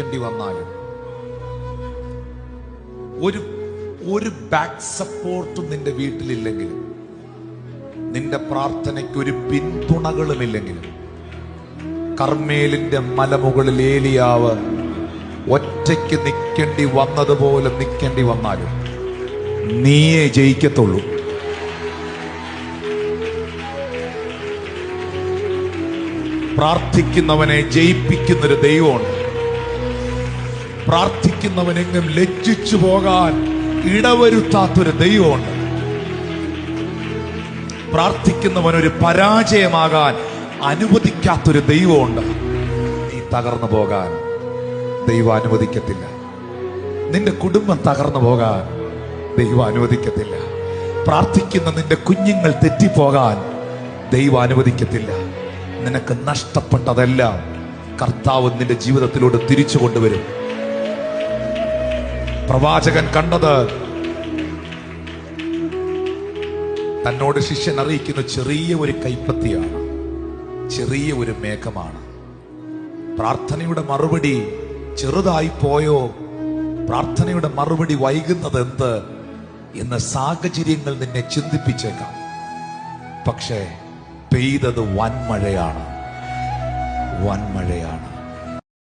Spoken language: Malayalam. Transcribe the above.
നിൽക്കേണ്ടി വന്നാലും ഒരു ബാക്ക് സപ്പോർട്ടും നിന്റെ വീട്ടിലില്ലെങ്കിലും, നിന്റെ പ്രാർത്ഥനയ്ക്ക് ഒരു പിന്തുണകളുമില്ലെങ്കിലും, കർമ്മേലിന്റെ മലമുകളിൽ ഏലിയാവ് ഒറ്റയ്ക്ക് നിൽക്കേണ്ടി വന്നതുപോലെ നിൽക്കേണ്ടി വന്നാലും നീയേ ജയിക്കത്തുള്ളൂ. പ്രാർത്ഥിക്കുന്നവനെ ജയിപ്പിക്കുന്നൊരു ദൈവമുണ്ട്. പ്രാർത്ഥിക്കുന്നവനെങ്ങും ലജ്ജിച്ചു പോകാൻ ഇടവരുത്താത്തൊരു ദൈവമുണ്ട്. പ്രാർത്ഥിക്കുന്നവനൊരു പരാജയമാകാൻ അനുവദിക്കാത്തൊരു ദൈവമുണ്ട്. നീ തകർന്നു പോകാൻ ദൈവം അനുവദിക്കത്തില്ല. നിന്റെ കുടുംബം തകർന്നു പോകാൻ ദൈവം അനുവദിക്കത്തില്ല. പ്രാർത്ഥിക്കുന്ന നിന്റെ കുഞ്ഞുങ്ങൾ തെറ്റിപ്പോകാൻ ദൈവം അനുവദിക്കത്തില്ല. നിനക്ക് നഷ്ടപ്പെട്ടതെല്ലാം കർത്താവ് നിന്റെ ജീവിതത്തിലൂടെ തിരിച്ചു കൊണ്ടുവരും. പ്രവാചകൻ കണ്ടത് തന്നോട് ശിഷ്യൻ അറിയിക്കുന്ന ചെറിയ ഒരു കൈപ്പത്തിയാണ്, ചെറിയ ഒരു മേഘമാണ്. പ്രാർത്ഥനയുടെ മറുപടി ചെറുതായി പോയോ, പ്രാർത്ഥനയുടെ മറുപടി വൈകുന്നത് എന്ത് എന്ന സാഹചര്യങ്ങൾ നിന്നെ ചിന്തിപ്പിച്ചേക്കാം. പക്ഷേ പെയ്തത് വൻമഴയാണ്, വൻമഴയാണ്.